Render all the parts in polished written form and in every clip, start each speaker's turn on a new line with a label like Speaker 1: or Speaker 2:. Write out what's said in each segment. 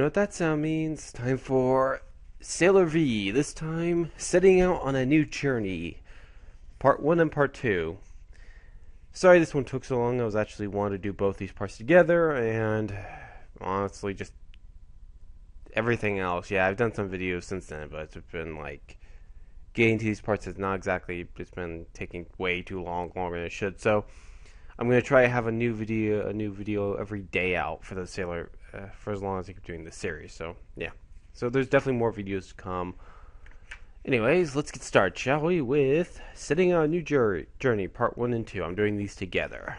Speaker 1: know what that sound means? Time for Sailor V. This time, setting out on a new journey. Part 1 and Part 2. Sorry this one took so long. I was actually wanting to do both these parts together, and honestly, just everything else. Yeah, I've done some videos since then, but it's been like getting to these parts is not exactly. It's been taking way too long, longer than it should. So I'm gonna try to have a new video every day out for the Sailor, for as long as I keep doing this series. So yeah, so there's definitely more videos to come. Anyways, let's get started, shall we? With setting on a new journey, part 1 and 2. I'm doing these together.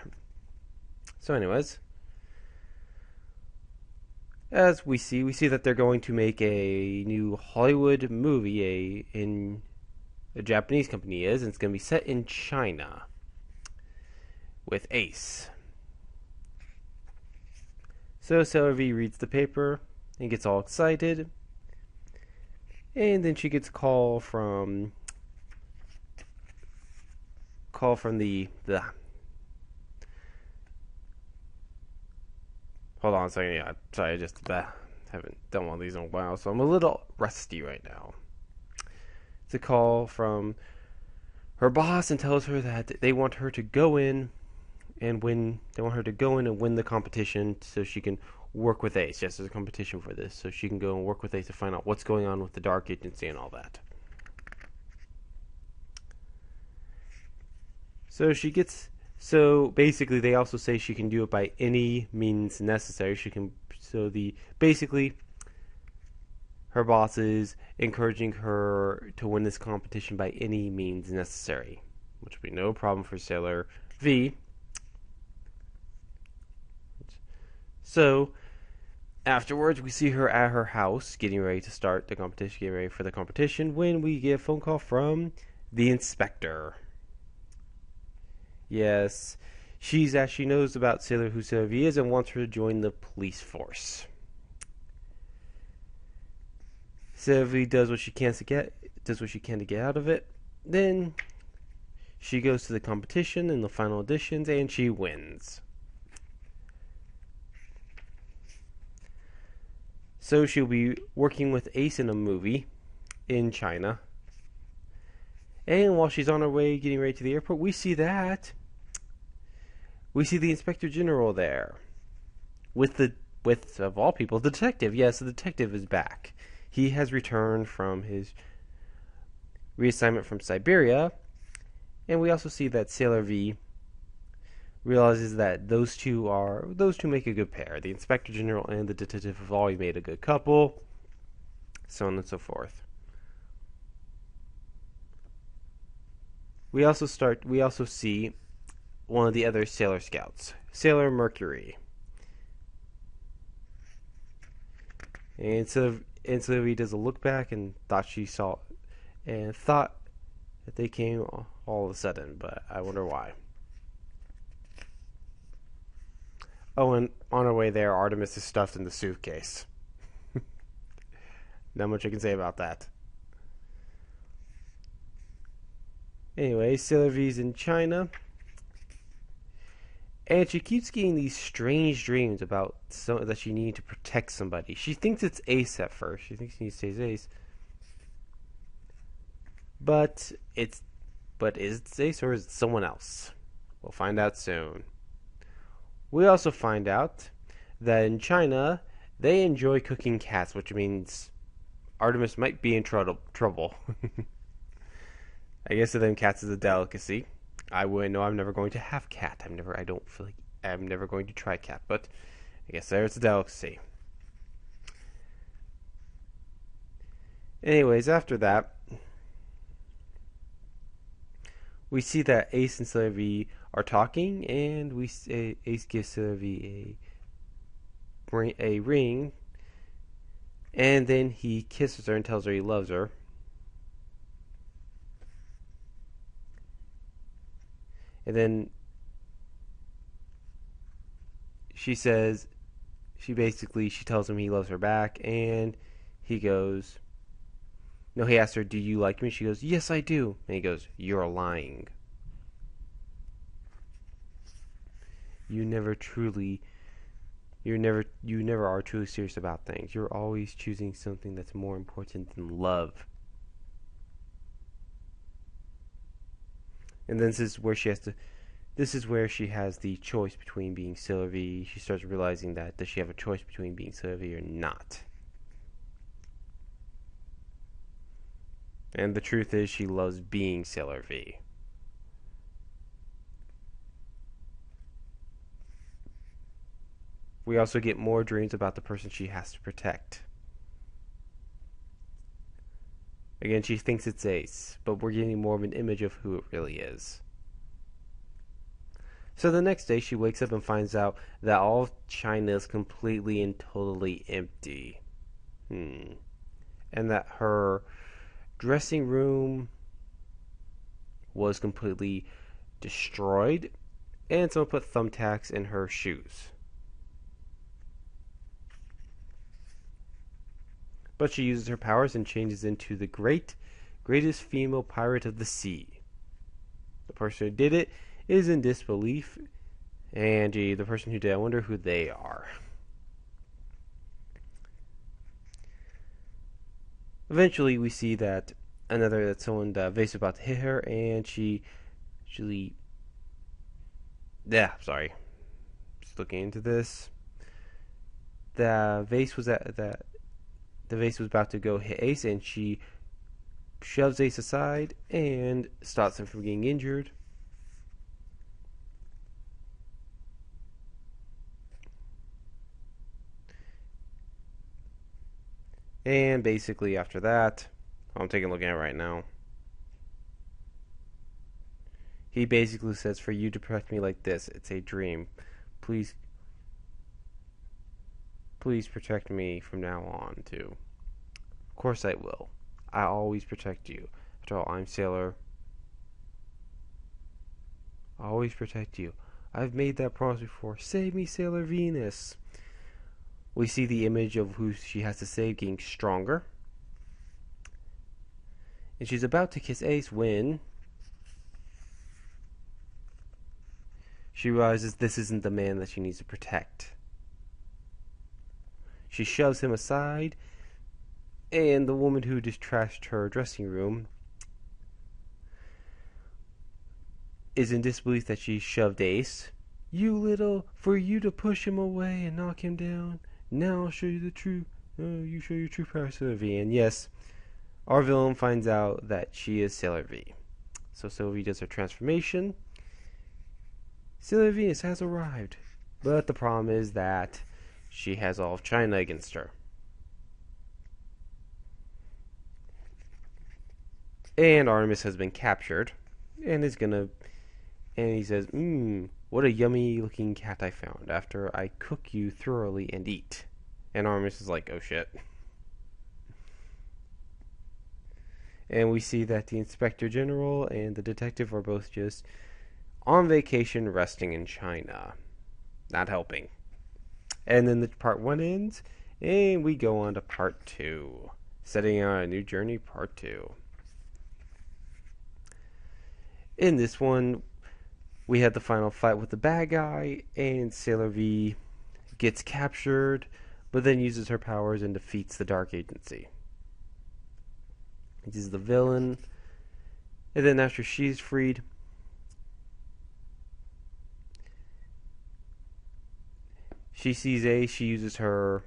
Speaker 1: So, anyways, as we see that they're going to make a new Hollywood movie. A Japanese company is, and it's going to be set in China with Ace. So Sailor V reads the paper and gets all excited, and then she gets a call from the hold on a second. Yeah, sorry, I just haven't done one of these in a while, so I'm a little rusty right now. It's a call from her boss and tells her that they want her to go in and win. They want her to go in and win the competition so she can work with Ace. Yes, there's a competition for this, so she can go and work with Ace to find out what's going on with the Dark Agency and all that. So basically, they also say she can do it by any means necessary. Basically, her boss is encouraging her to win this competition by any means necessary, which will be no problem for Sailor V. So afterwards, we see her at her house getting ready to start the competition, getting ready for the competition, when we get a phone call from the inspector. Yes, she knows about Sailor who Sailor V is and wants her to join the police force. Sailor V does what she can to get out of it. Then she goes to the competition in the final auditions and she wins. So she'll be working with Ace in a movie in China. And while she's on her way getting ready to the airport, we see the Inspector General there. With of all people, the detective. Yes, the detective is back. He has returned from his reassignment from Siberia. And we also see that Sailor V realizes that those two make a good pair. The Inspector General and the detective have always made a good couple, so on and so forth. We also see one of the other Sailor Scouts, Sailor Mercury. And Sailor V does a look back and thought that they came all of a sudden, but I wonder why. Oh, and on our way there, Artemis is stuffed in the suitcase. Not much I can say about that. Anyway, Sailor V's in China. And she keeps getting these strange dreams about that she needs to protect somebody. She thinks it's Ace at first. She thinks she needs to save Ace. But is it Ace or is it someone else? We'll find out soon. We also find out that in China, they enjoy cooking cats, which means Artemis might be in trouble. I guess to them, cats is a delicacy. I wouldn't know. I'm never going to have cat. I don't feel like I'm never going to try cat, but I guess there's a delicacy. Anyways, after that, we see that Ace and Sailor V are talking, and Ace gives Sailor V a ring, and then he kisses her and tells her he loves her. And then she tells him he loves her back, and he goes, no, he asks her, do you like me? She goes, yes, I do. And he goes, you're lying. You never truly You never are truly serious about things. You're always choosing something that's more important than love. And then this is where she has the choice between being Sailor V. She starts realizing that does she have a choice between being Sailor V or not? And the truth is she loves being Sailor V. We also get more dreams about the person she has to protect. Again, she thinks it's Ace, but we're getting more of an image of who it really is. So the next day, she wakes up and finds out that all of China is completely and totally empty. And that her dressing room was completely destroyed, and someone put thumbtacks in her shoes. But she uses her powers and changes into the greatest female pirate of the sea. The person who did it is in disbelief, and the person who did, I wonder who they are. Eventually, we see that someone, Vase about to hit her, and sorry, just looking into this. The vase was about to go hit Ace, and she shoves Ace aside and stops him from getting injured. And basically after that, I'm taking a look at it right now. He basically says, for you to protect me like this, it's a dream. Please protect me from now on, too. Of course I will. I always protect you. After all, I'm Sailor. I always protect you. I've made that promise before. Save me, Sailor Venus. We see the image of who she has to save getting stronger. And she's about to kiss Ace when she realizes this isn't the man that she needs to protect. She shoves him aside, and the woman who just trashed her dressing room is in disbelief that she shoved Ace. For you to push him away and knock him down. Now I'll show you the true, you show your true power, Sailor V. And yes, our villain finds out that she is Sailor V. So Sailor V does her transformation. Sailor Venus has arrived. But the problem is that she has all of China against her. And Artemis has been captured. And he says, what a yummy looking cat I found after I cook you thoroughly and eat. And Artemis is like, oh shit. And we see that the Inspector General and the detective are both just on vacation resting in China. Not helping. And then the part 1 ends, and we go on to part 2. Setting out a new journey, part 2. In this one, we had the final fight with the bad guy, and Sailor V gets captured, but then uses her powers and defeats the Dark Agency. This is the villain. And then after she's freed, she sees Ace. She uses her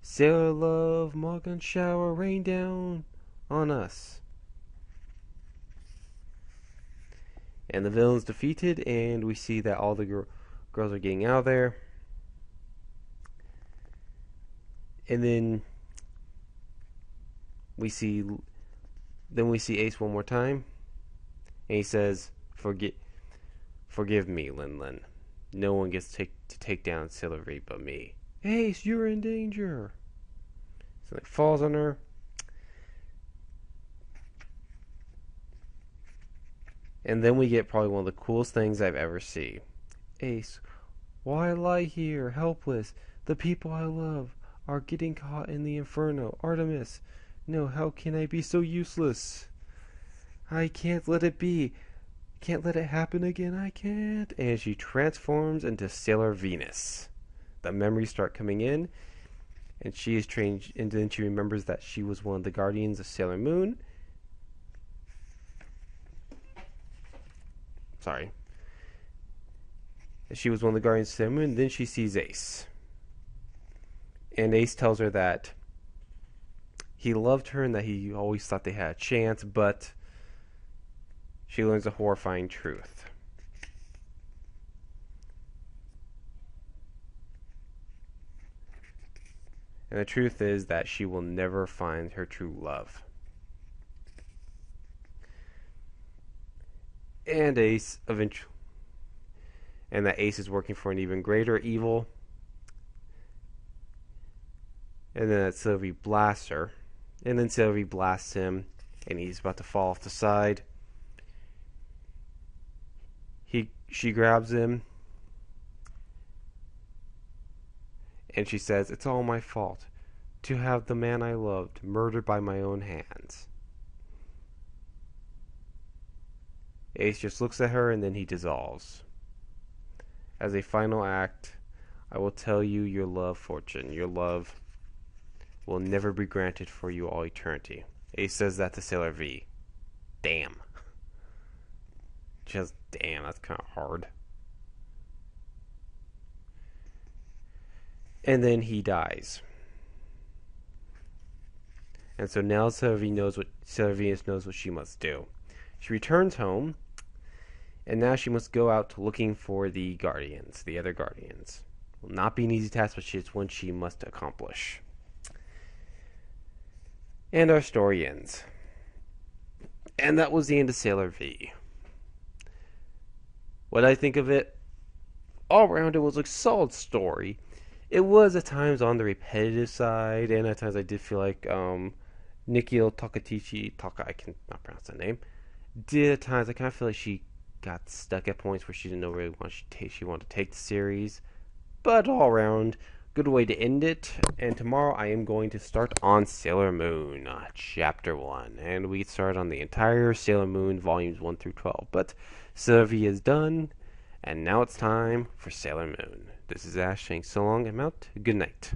Speaker 1: Sailor Love, Morgan Shower, rain down on us. And the villain's defeated, and we see that all the girls are getting out of there. And then we see Ace one more time, and he says, "Forgive me, Lin Lin. No one gets to take down Sailor V but me. Ace, you're in danger." So it falls on her. And then we get probably one of the coolest things I've ever seen. Ace, why lie here, helpless? The people I love are getting caught in the inferno. Artemis, no, how can I be so useless? I can't let it be. Can't let it happen again. I can't. And she transforms into Sailor Venus. the memories start coming in, and she is trained, and then she remembers that she was one of the guardians of Sailor Moon. Sorry. She was one of the guardians of Sailor Moon. Then she sees Ace. And Ace tells her that he loved her and that he always thought they had a chance, but she learns a horrifying truth. And the truth is that she will never find her true love. And Ace eventually, and that Ace is working for an even greater evil. And then that Sylvie blasts her. And then Sylvie blasts him, and he's about to fall off the side. She grabs him, and she says, "It's all my fault to have the man I loved murdered by my own hands." Ace just looks at her, and then he dissolves. As a final act, "I will tell you your love, Fortune. Your love will never be granted for you all eternity." Ace says that to Sailor V. Damn. Just damn, that's kind of hard. And then he dies. And so now Sailor Venus knows what she must do. She returns home, and now she must go out looking for the Guardians, the other Guardians. It will not be an easy task, but it's one she must accomplish. And our story ends. And that was the end of Sailor V. What I think of it, all around it was a solid story. It was at times on the repetitive side, and at times I did feel like Nikio Takatichi, I cannot pronounce that name, did at times, I kind of feel like she got stuck at points where she didn't know really what she wanted to take the series. But all around, good way to end it. And tomorrow I am going to start on Sailor Moon, Chapter 1. And we start on the entire Sailor Moon, Volumes 1 through 12. But Sailor V is done, and now it's time for Sailor Moon. This is Ash saying so long and out. Good night.